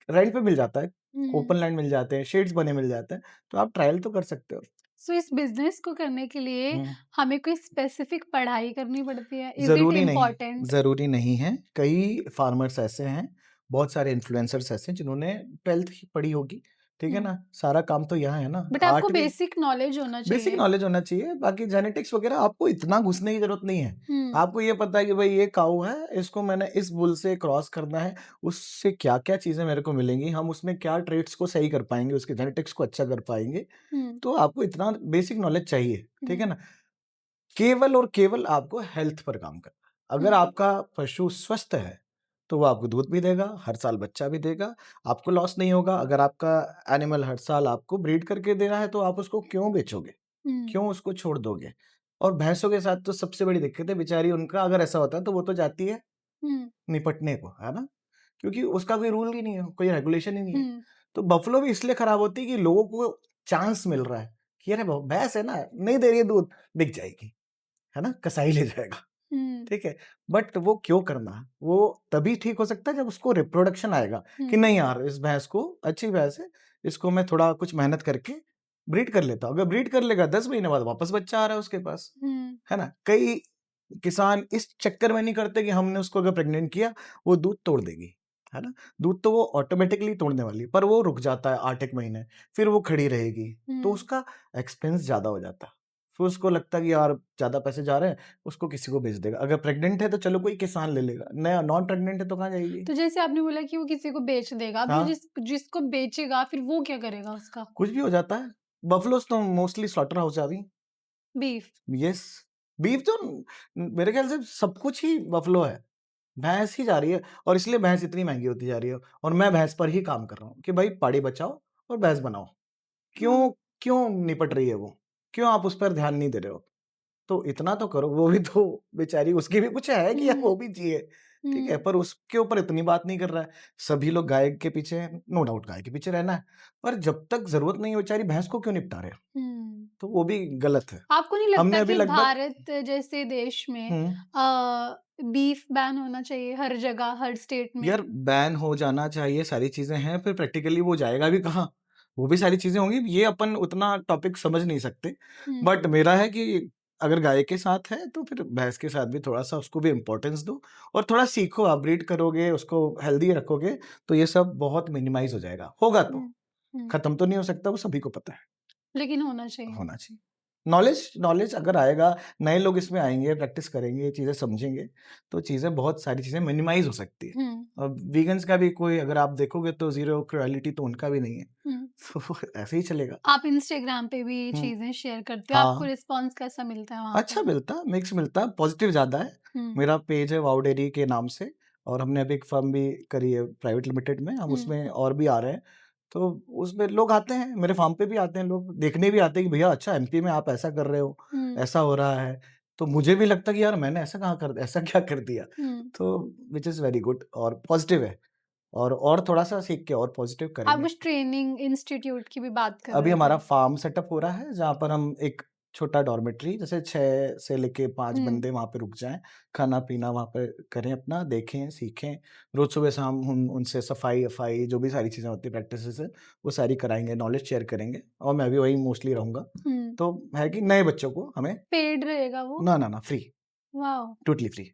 रेंट पे मिल जाता है, हुँ। ओपन लैंड मिल जाते हैं, शेड्स बने मिल जाते हैं, तो आप ट्रायल तो कर सकते हो। सो इस बिज़नेस को करने के लिए हुँ। हमें कोई स्पेसिफिक पढ़ाई करनी पड़ती है? इज़ इट ज़रूरी नहीं, इम्पोर्टेंट? ज़रूरी नहीं है। कई फार्मर्स ऐसे हैं, बहुत सारे इन्फ्लुएंसर्स ऐसे हैं जिन्होंने 12th ही पढ़ी होगी, ठीक है हुँ, ना? सारा काम तो यहाँ है ना, बट आपको आर्ट भी बेसिक नॉलेज होना बेसिक चाहिए। नॉलेज होना चाहिए, बाकी जेनेटिक्स वगैरह आपको इतना घुसने की ज़रूरत नहीं है। हुँ, आपको ये पता है कि भई ये काऊ है, इसको मैंने इस बुल से क्रॉस करना है, उससे क्या-क्या चीज़ें मेरे को मिलेंगी, हम उसमें क्या ट्रेट्स को सही कर पाएँगे, उसके जेनेटिक्स को अच्छा कर पाएँगे, हुँ, तो आपको इतना बेसिक नॉलेज चाहिए, ठीक है हुँ, ना? केवल और केवल आपको हेल्थ पर काम करना है। अगर हुँ, आपका पशु स्वस्थ है, तो वो आपको दूध भी देगा, हर साल बच्चा भी देगा, आपको लॉस नहीं होगा। अगर आपका एनिमल हर साल आपको ब्रीड करके दे रहा है, तो आप उसको क्यों बेचोगे? हुँ, क्यों उसको छोड़ दोगे? और भैंसों के साथ तो सबसे बड़ी दिक्कत है बेचारी उनका अगर ऐसा होता है तो वो तो जाती है हुँ, निपटने को, है ना? क्योंकि उसका कोई रूल ही नहीं है, कोई रेगुलेशन ही नहीं है। हुँ, तो बफ़लो भी इसलिए खराब होती है कि लोगों को चांस मिल रहा है कि अरे भ भैंस है ना, नहीं दे रही है दूध, बिक जाएगी, है ना? कसाई ले जाएगा। हुँ, ठीक है? बट वो क्यों करना? वो तभी ठीक हो सकता है जब उसको रिप्रोडक्शन आएगा कि हुँ, नहीं यार इस भैंस को अच्छी भैंस है, इसको मैं थोड़ा कुछ मेहनत करके ब्रीड कर लेता हूँ। अगर ब्रीड कर लेगा 10 महीने बाद वापस बच्चा आ रहा है उसके पास, हुँ, है ना? कई किसान इस चक्कर में नहीं करते कि हमने उसको अगर प्रेग्नेंट किया, वो दूध तोड़ देगी, है ना? दूध तो वो ऑटोमैटिकली तोड़ने वाली है, पर वो रुक जाता है 8 एक महीने, फिर वो खड़ी रहेगी, तो हुँ, उसका एक्सपेंस ज़्यादा हो जाता है। फिर उसको लगता है कि यार ज़्यादा पैसे जा रहे हैं, उसको किसी को बेच देगा। अगर प्रेग्नेंट है तो चलो कोई किसान ले लेगा, नया नॉन प्रेग्नेंट है तो कहाँ जाएगी? तो जैसे आपने बोला कि वो किसी को बेच देगा, अब जो हाँ, जिसको बेचेगा फिर वो क्या करेगा उसका? कुछ भी हो जाता है। बफ़लोज़ तो मोस्टली स्लॉटर हाउस जा रही हैं। बीफ। येस, बीफ तो मेरे ख्याल से सब कुछ ही बफ़लो है। भैंस ही जा रही है और इसलिए भैंस इतनी महँगी होती जा रही है और मैं भैंस पर ही काम कर रहा हूँ कि भाई पाड़ी बचाओ और भैंस बनाओ। क्यों हाँ, क्यों निपट रही है वो? क्यों आप उस पर ध्यान नहीं दे रहे हो? तो इतना तो करो, वो भी तो बेचारी उसकी भी कुछ है कि यार हुँ, वो भी जिए, ठीक है? हुँ, पर उसके ऊपर इतनी बात नहीं कर रहा है। सभी लोग गाय के पीछे हैं, नो डाउट गाय के पीछे रहना है, पर जब तक ज़रूरत नहीं है बेचारी भैंस को क्यों निपटा रहे हो? हुँ। तो वो भी गलत है। आपको नहीं हमने लगता अभी कि लगभग भारत जैसे देश में हुँ। बीफ बैन होना चाहिए हर जगह, हर स्टेट में? यार बैन हो जाना चाहिए, सारी चीज़ें हैं, फिर प्रैक्टिकली वो जाएगा भी कहाँ? वो भी सारी चीज़ें होंगी, ये अपन उतना टॉपिक समझ नहीं सकते। हुँ, बट मेरा है कि अगर गाय के साथ है, तो फिर भैंस के साथ भी थोड़ा-सा उसको भी इम्पोर्टेंस दो और थोड़ा सीखो आप ब्रीड करोगे, उसको हेल्दी रखोगे, तो ये सब बहुत मिनिमाइज़ हो जाएगा। होगा तो, हुँ, हुँ, खत्म तो नहीं हो सकता, वो सभी को पता है। लेकिन होना चाहिए। होना चाहिए। नॉलेज नॉलेज अगर आएगा, नए लोग इसमें आएँगे, प्रैक्टिस करेंगे, चीज़ें समझेंगे, तो चीज़ें बहुत सारी चीज़ें मिनिमाइज़ हो सकती है। हुँ, अब वीगन्स का भी कोई अगर आप देखोगे तो ज़ीरो क्रुएल्टी तो उनका भी नहीं है। हुँ। तो ऐसे ही चलेगा। आप इंस्टाग्राम पे भी हुँ, चीज़ें शेयर करते हो, आपको हाँ। रिस्पॉन्स कैसा मिलता है वहाँ अच्छा पे? मिलता है, मिक्स मिलता है, पॉज़िटिव ज़्यादा है। हुँ, मेरा पेज है वाओ डेयरी के नाम से और हमने अभी एक फ़र्म भी करी है प्राइवेट लिमिटेड में, हम हुँ, उसमें और भी आ रहे हैं। तो उसमें लोग आते हैं, मेरे फ़ार्म पे भी आते हैं लोग, देखने भी आते हैं कि भैया अच्छा एमपी में आप ऐसा कर रहे हो, हुँ, ऐसा हो रहा है। तो मुझे भी लगता है कि यार मैंने ऐसा क्या कर दिया? हुँ, तो व्हिच इज़ वेरी गुड और पॉज़िटिव है और थोड़ा-सा सीख के और पॉजिटिव आप करेंगे। कुछ ट्रेनिंग इंस्टीट्यूट की भी बात कर अभी रहे हमारा थे। फार्म सेटअप हो रहा है, जहाँ पर हम एक छोटा डॉर्मेट्री जैसे 6 से लेके 5 हुँ, बंदे वहाँ पे रुक जाएँ, खाना-पीना वहाँ पे करें अपना, देखें, सीखें। रोज़ सुबह-शाम हम उनसे सफाई-वफ़ाई जो भी सारी चीज़ें होती हैं, प्रैक्टिसेज़ हैं, वो सारी कराएँगे, नॉलेज शेयर करेंगे और मैं भी वहीं मोस्टली रहूँगा। हुँ। तो है कि नए बच्चों को हमें पेड रहेगा वो? ना, ना, ना, free, wow! Totally free.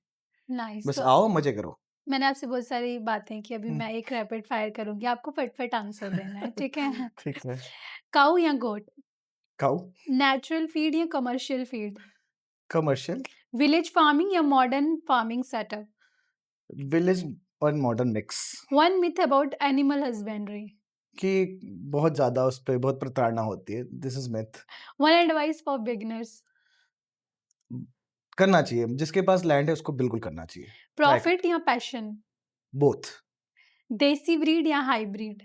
Nice. बस तो आओ, मज़े करो। मैंने आपसे बहुत सारी बातें की, अभी हुँ, मैं एक रैपिड फायर करूँगी, आपको फटाफट आंसर देना है, ठीक है? ठीक है। काऊ या गोट? काऊ, नेचुरल फीड या commercial feed? Commercial, village farming या मॉडर्न फार्मिंग सेटअप? विलेज और modern mix. One myth about animal husbandry? कि बहुत ज़्यादा उस पे बहुत प्रताड़ना होती है, this is myth. One advice for beginners? करना चाहिए, जिसके पास लैंड है उसको बिल्कुल करना चाहिए, ट्राई प्रॉफिट करें, या पैशन? बोथ। देसी ब्रीड या हाइब्रिड?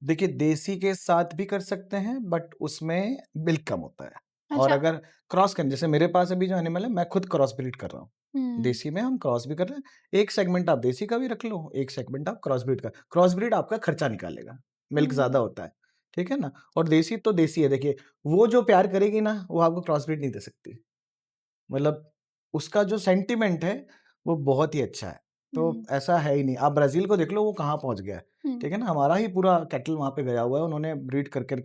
देखिए देसी के साथ भी कर सकते हैं बट उसमें मिल्क कम होता है और अच्छा। अगर क्रॉस करें जैसे मेरे पास अभी जो एनिमल है मैं खुद क्रॉस ब्रीड कर रहा हूँ। हुँ, देसी में हम क्रॉस भी कर रहे हैं, एक सेगमेंट आप देसी का भी रख लो, एक सेगमेंट आप क्रॉस ब्रीड आपका खर्चा निकालेगा, मिल्क हुँ, ज़्यादा होता है, ठीक है ना? और देसी तो देसी है, देखिए वो जो प्यार करेगी ना, वो आपको क्रॉस ब्रीड नहीं दे सकती। मतलब उसका जो सेंटिमेंट है, वो बहुत ही अच्छा है। तो हुँ, ऐसा है ही नहीं। आप ब्राज़ील को देख लो वो कहाँ पहुँच गया है, हुँ, ठीक है ना? हमारा ही पूरा कैटल वहाँ पे गया हुआ है, उन्होंने ब्रीड कर कर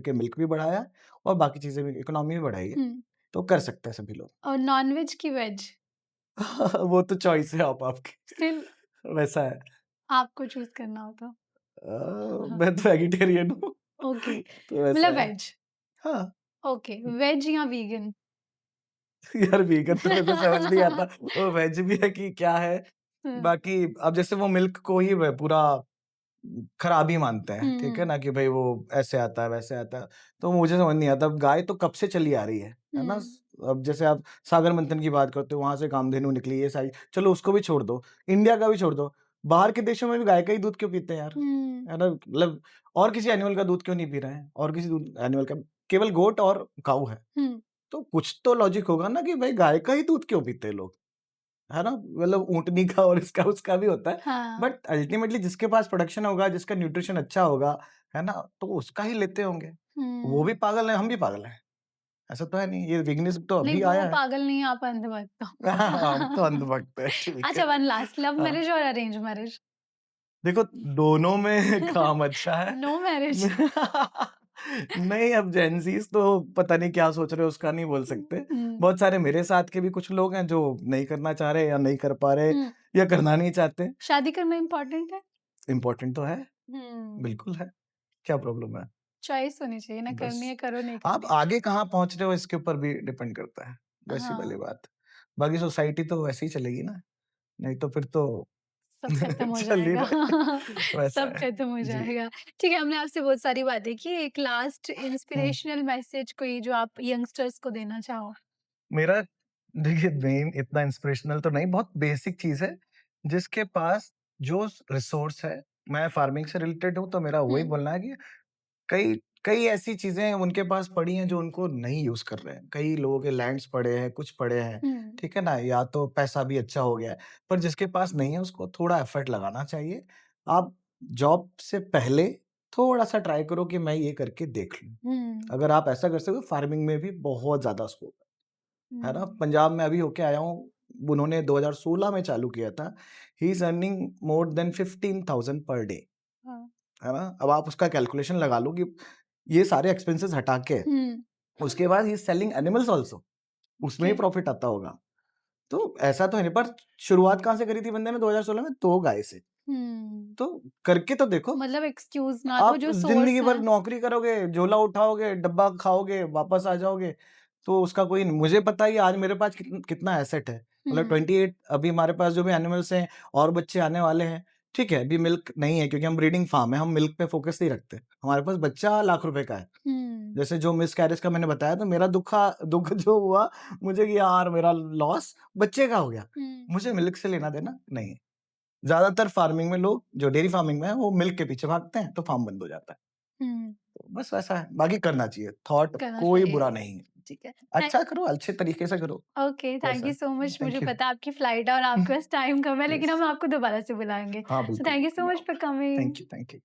के मिल्क भी बढ़ाया है और बाकी चीज़ें भी इकोनॉमी भी बढ़ाई है। हुँ। तो कर सकते हैं सभी लोग। और नॉन-वेज की वेज? वो तो चॉइस है आप आपकी, स्टिल वैसा है। आपको चूज़ करना हो तो? हाँ, मैं तो वेजिटेरियन हूँ, ओके, तो वैसा मतलब है। वेज। हाँ, ओके, वेज या वीगन? यार वीगन तो मेरे को समझ नहीं आता, वो वेज भी है कि क्या है? हुँ, बाकी अब जैसे वो मिल्क को ही व पूरा खराब ही मानते हैं, ठीक है हुँ, ना? कि भई वो ऐसे आता है, वैसे आता है, तो मुझे समझ नहीं आता। अब गाय तो कब से चली आ रही है ना? हुँ, अब जैसे आप सागर मंथन की बात करते हो, वहाँ से कामधेनु निकली, ये सारी चलो उसको भी छोड़ दो, इंडिया का भी छोड़ दो, बाहर के देशों में भी गाय का ही दूध क्यों पीते हैं यार? हुँ, है ना? मतलब और किसी एनिमल का दूध क्यों नहीं पी रहे हैं? और किसी दूध एनिमल का, केवल गोट और काऊ है, हुँ, तो कुछ तो लॉजिक होगा ना कि भई गाय का ही दूध क्यों पीते हैं लोग? है ना? मतलब ऊँटनी का और इसका उसका भी होता है। हाँ, बट अल्टीमेटली जिसके पास प्रोडक्शन होगा, जिसका न्यूट्रिशन अच्छा होगा, है ना? तो उसका ही लेते होंगे। वो भी हुँ। पागल हैं, हम भी पागल हैं। ऐसा तो है नहीं, ये वेगनिज़्म तो नहीं, अभी वो आया है। पागल नहीं है, आप अंधभक्त हो। हम तो अंधभक्त हैं, ठीक है। अच्छा, वन लास्ट, लव हाँ, मैरिज और अरेंज मैरिज? देखो दोनों में काम अच्छा है। No marriage? नहीं, अब जेन ज़ीज़ तो पता नहीं क्या सोच रहे हो उसका नहीं बोल सकते। हुँ, बहुत सारे मेरे साथ के भी कुछ लोग हैं जो नहीं करना चाह रहे या नहीं कर पा रहे हुँ। या करना नहीं चाहते। शादी करना इम्पोर्टेंट है? इम्पोर्टेंट तो है, हुँ, बिल्कुल है, क्या प्रॉब्लम है? चॉइस होनी चाहिए ना, बस करनी है करो, नहीं आप करनी है आगे कहाँ पहुँच रहे हो इसके ऊपर भी डिपेंड करता है, वैसी वाली हाँ, बात। बाकी सोसाइटी तो वैसे ही चलेगी ना, नहीं तो फिर तो सब खत्म हो चल नहीं जाएगा। रहा है, वैसा सब है। खत्म हो जी। जाएगा। ठीक है, हमने आपसे बहुत सारी बातें की। एक लास्ट हुँ, इंस्पिरेशनल मैसेज कोई जो आप यंगस्टर्स को देना चाहो? मेरा देखिए मेन इतना इंस्पिरेशनल तो नहीं, बहुत बेसिक चीज़ है, जिसके पास जो रिसोर्स है, मैं फार्मिंग से रिलेटेड हूँ, तो मेरा वही हुँ, बोलना है कि कई कई ऐसी चीज़ें उनके पास पड़ी हैं जो उनको नहीं यूज़ कर रहे हैं। कई लोगों के लैंड्स पड़े हैं, कुछ पड़े हैं, हुँ, ठीक है ना? या तो पैसा भी अच्छा हो गया है, पर जिसके पास नहीं है उसको थोड़ा एफर्ट लगाना चाहिए। आप जॉब से पहले थोड़ा-सा ट्राई करो कि मैं ये करके देख लूँ। हुँ, अगर आप ऐसा कर सकते हो फार्मिंग में भी बहुत ज़्यादा स्कोप है ना? हुँ, पंजाब में अभी होके आया हूँ, उन्होंने 2016 में चालू किया था। He is earning more than 15,000 per day, हाँ, है ना? अब आप उसका कैलकुलेशन लगा लो कि ये सारे एक्सपेंसेस हटा के, हुँ, उसके बाद he is selling animals also, उसमें ओके, ही प्रॉफिट आता होगा। तो ऐसा तो है नहीं, पर शुरुआत कहाँ से करी थी बंदे ने 2016 में? 2 गाय से। हुँ, तो करके तो देखो। मतलब एक्सक्यूज़ ना दो, आप जो सोर्स ज़िंदगी भर है। नौकरी करोगे, झोला उठाओगे, डब्बा खाओगे, वापस आ जाओगे, तो उसका कोई मुझे पता ही है आज मेरे पास कितना एसेट है। मतलब हुँ, 28 अभी हमारे पास जो भी एनिमल्स हैं और बच्चे आने वाले हैं, ठीक है, अभी मिल्क नहीं है क्योंकि हम ब्रीडिंग फार्म है, हम मिल्क पे फ़ोकस नहीं रखते। हमारे पास बच्चा लाख रुपए का है। हुँ, जैसे जो मिसकैरेज का मैंने बताया तो मेरा दुःख जो हुआ मुझे कि यार मेरा लॉस बच्चे का हो गया। हुँ, मुझे मिल्क से लेना-देना नहीं है। ज़्यादातर फार्मिंग में लोग जो डेयरी फार्मिंग में है वो मिल्क के पीछे भागते हैं, तो फार्म बंद हो जाता है। हुँ, तो बस वैसा है, बाकी करना चाहिए, थॉट करना कोई चाहिए। बुरा नहीं है। ठीक है। अच्छा करो, अच्छे तरीके से करो, ओके, थैंक यू वैसा। So much. मुझे थैंक यू। पता है आपकी फ्लाइट है और आपके पास टाइम कम है, लेकिन यस। हम आपको दोबारा से बुलाएँगे। हाँ, सो बिल्कुल। Thank you so no much for coming. Thank you, thank you.